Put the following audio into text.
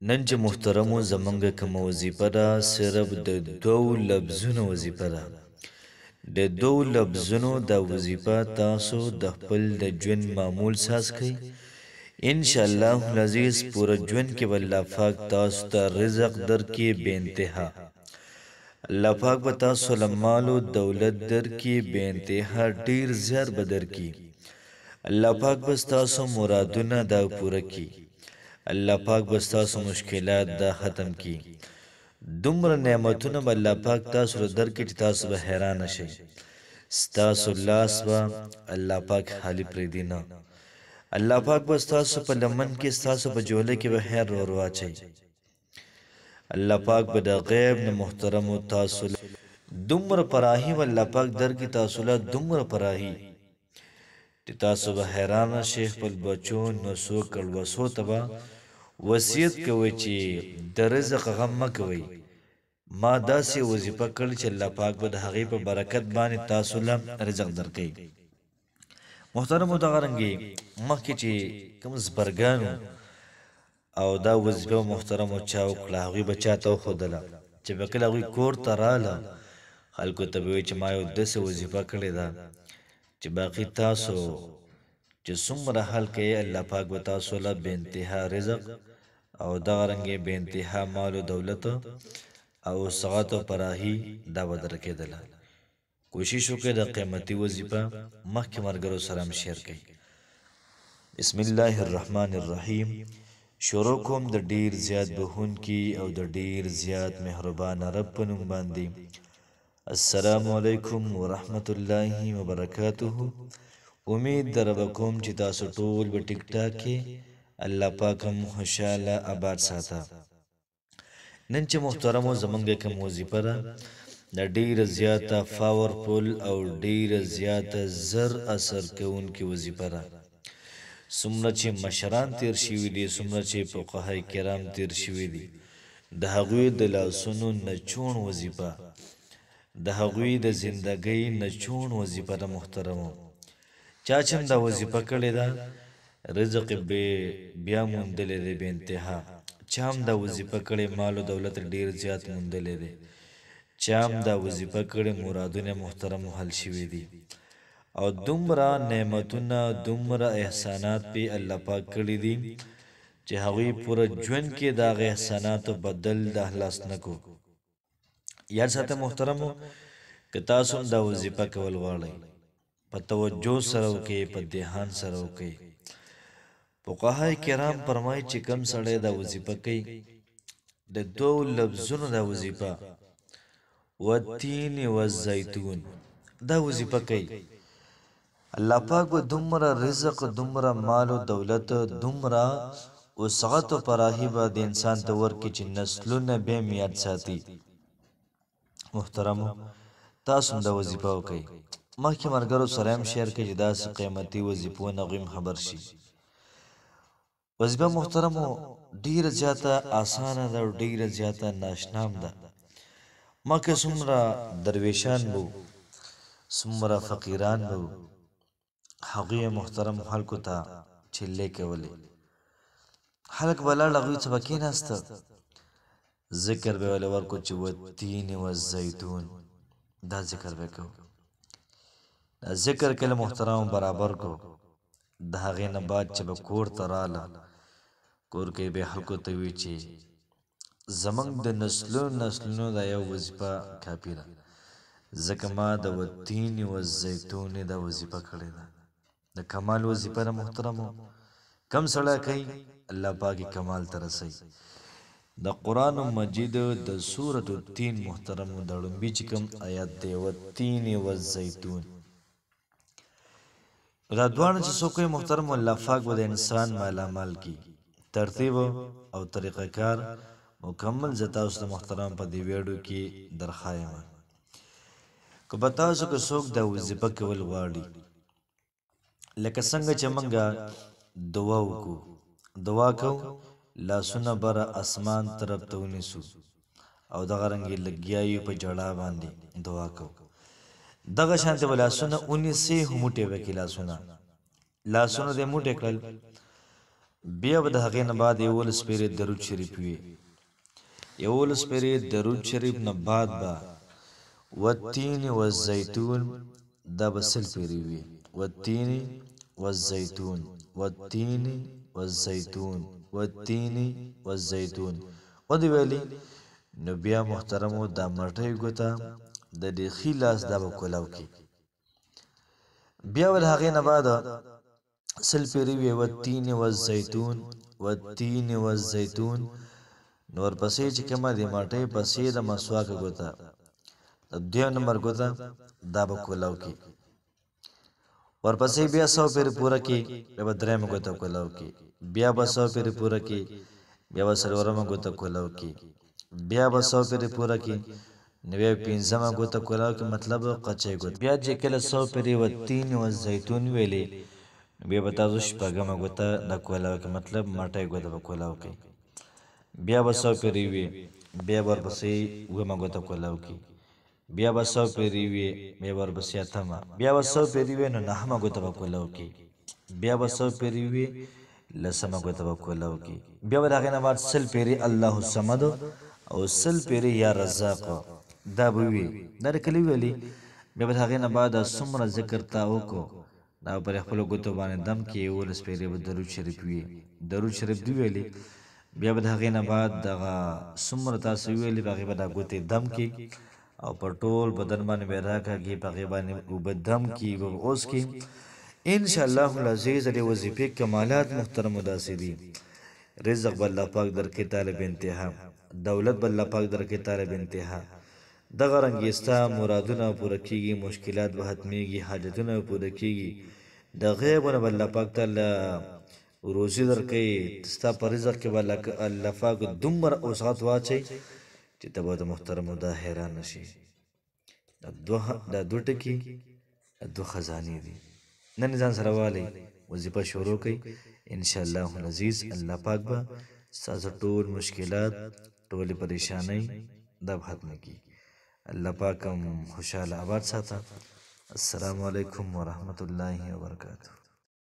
نن چې محترمو زمونږ کومه وظیفه ده صرف د دوو لفظونو وظیفه ده. د دوو لفظونو دا وظیفه تاسو د خپل د ژوند معمول ساز کړئ. انشاءالله العزیز پوره ژوند کې به الله پاک تاسو ته رزق درکړي بې انتها. الله پاک به تاسو له مال و دولت درکړي بې انتها ډیر زیات به درکړي. الله پاک به ستاسو مرادونه دا پوره کړي. الله پاک به ستاسو مشکلات دا ختم کړي. دومره نعمتونه به الله پاک تاسو له درکړي چې تاسو به حیران شئ. ستاسو لاس به الله پاک خالی پرېږدي نه. الله پاک به ستاسو په لمن کې ستاسو په جوله کې به خیر ور واچوي. الله پاک به د غیب نه محترمو تاسو دومره پراهي به الله پاک درکړي تاسو له دومره پراهي چې تاسو به حیران شئ. خپل بچو نسو کړوسو ته به وصیت کوي چې د رزق غم مه کوئ. ما داسې وظیفه کړې چې الله پاک به د هغې په برکت باندې تاسو له رزق درکوي. محترمو دغه رنګې مخکې چې کوم زبرګانو او دا وظیفه محترمو چا وکړه هغوی به چا ته وښودله چې به کله هغوی کور ته راله خلکو ته به وایي چې ما یو داسې وظیفه کړې ده چې باقي تاسو چې څومره حل کوي الله پاک به تاسو له بې انتها رزق او دغه رنګې بې انتها مال و دولت او سعادت او پراهي دا به درکېدله. کوشش وکړئ د قیمتي وظیفه مخکې ملګرو سره هم شیر کړئ. بسم الله الرحمن الرحیم. شروع کوم د ډیر زیات بخونکي او د ډیر زیات مهربان رب په نوم باندې. السلام علیکم ورحمت الله وبرکاته. امید در رب کوم چې تاسو ټول به ټیک ټاک کې الله پاک هم خوشاله آباد ساته. نن چې محترمو زمونږ کوم وظیفه ده د ډیره زیاته پاورفول او ډیره زیاته زر اثر کوونکې وظیفه ده. څومره چې مشران تیر شوي دي څومره چې فقهای کرام تیر شوي دي د هغوی د لاسونو نچوڼ وظیفه د هغوی د زندګۍ نچوڼ وظیفه ده. محترمو چا چې هم دا وظیفه کړې ده رزق بیا موندلی دی بې انتها. چا هم دا وظیفه کړې مال و دولت ډیر زیات موندلی دی. چا هم دا وظیفه کړې مرادونه محترمو حل شوي دي او دومره نعمتونه دومره احسانات پې الله پاک کړي دي چې هغوی پوره ژوند کې د هغه احساناتو بدل د اخلاص نه کو. یاد ساته محترمو که تاسو هم دا وظیفه کول غواړئ په توجه سره وکئ په دهان سره وکئ. فقهای کرام فرمایي چې کم سړی دا وظیفه کوي د دوو لفظونو دا وظیفه والتین والزیتون دا وظیفه کوي الله پاک به دومره رزق دومره مال و دولت دومره وسعت و پراهي به د انسان ته ورکړي چې نسلونه به یې یاد ساتي. محترمو تاسو هم دا وظیفه وکئ. مخکې ملګرو سره هم شیر کړئ چې داسې قیمتي وظیفو نه هغوی هم خبر شي. وظیفه محترمو ډیره زیاته اسانه ده او ډیره زیاته ناشنا هم ده. مخکې څومره درویشان به څومره فقیران به هغوی محترم خلکو ته چلې کولې. خلک به لاړ هغوی څه به کېناسته ذکر به ولې ورکړو چې والتین والزیتون دا ذکر به کوو. دا ذکر کله محترم برابر کو د هغې نه بعد چې به کور ته راله کور کې به خلکو ته وي چې زمونږ د نسلونو دا یو وظیفه کافي ده ځکه ما د والتین والزیتون دا وظیفه کړې ده. د کمال وظیفه ده محترمو. کم سړی کوي الله پاک کمال ته رسوي. د قرآن مجید د سورة التین محترمو د لومبي چې کوم آیات دی والتین والزیتون دا دواړه چې څوک یې محترم الله پاک به د انسان مالامال کی. ترتیب او طریقه کار مکمل زه تاسو ته محترم په دې ویډیو کې درخوایم. که به تاسو که څوک دا وظیفه کول غواړي لکه څنګه چې موږ دعا وکړو دعا کوو لاسونه بره اسمان طرف ته ونیسو او دغه رنګې لګیا یو په جړا باندې دعا کوو. دغه شانتې به لاسونه ونیسئ موټې به کې لاسونه دې موټې کړل بیا به د هغې نه بعد 11 پیرې درود شریف وي. 11 پیرې درود شریف نه بعد به والتین والزیتون دا به 100 پیرې وي. والتین والزیتون والتین والزیتون والتین والزیتون او دی ویلي نو بیا محترمو دا مټۍ ګوته د دې ښي لاس دا به کولاو کې. بیا به د هغې نه بعد 100 پیرې وي. والتین والزیتون والتین والزیتون نو ورپسې چې کومه د مټۍ پسې د مسواک ګوته د 2 نمبر ګوته دا به کولاو کې. ورپسې بیا 100 پیرې پوره کې بیا به 3 ګوته کولاو کې. بیا به 100 پیرې پوره کې بیا به 4 ګوته کولاو کې. بیا به 100 پیرې پوره کې نو بیا 15 ګوته کولاو کې مطلب قچې ګوته. بیا چې کله 100 پیرې والتین والزیتون ویلې بیا به تاسو شپږمه ګوته د کولاو کې مطلب مټۍ ګوته به کولاو کې. بیا به 100 پیرې وي بیا به ورپسې 9 ګوته کولاو کې. بیا به 100 پیرې وي بیا به ورپسې 8 بیا به 100 پیرې وي نو 9 ګوته به کولاو کې. بیا به 100 پیرې وي 10 ګوته به کولاو کې. بیا به د هغې نه بعد 100 پیرې الله الصمد او 100 پیرې یا رزاق دا به وي. دا د کلي ویلي. بیا به د هغې نه بعد څومره ذکر تا وکړو دا پر خپلو ګوتو باندې دم کې 11 پیرې به درود شریف وي. درود شریف دی ویلي. بیا به د هغې نه بعد دغه څومره تاسو ویلي په هغې به دا ګوتې دم کې او په ټول بدن باندې به راکاږي په هغې باندې اوبه دم کې به اوس کې انشاءالله العزیز. د وظیفې کمالات محترمو داسې دي. رزق به الله پاک درکې طالب انتها، دولت به الله پاک درکې طالب انتها. دغه رنګې ستا مرادونه پوره کېږي، مشکلات به ختمېږي، حاجتونه به پوره کېږي. د غیبونه به الله پاک تعالی روزي درکوي. ستا په رزق کې به الله پاک دومره اوسعت واچوي چې ته به د محترمو دا حیران نشي. دا 2 ټکي 2 خزانې دي. نن ځان سره والی وظیفه شروع کړئ انشاءالله العزیز. الله پاک به ستاسو ټول مشکلات ټولې پریشانۍ دا به ختمه کړي. الله پاک هم خوشحاله آباد ساته. السلام علیکم ورحمت الله وبرکاته.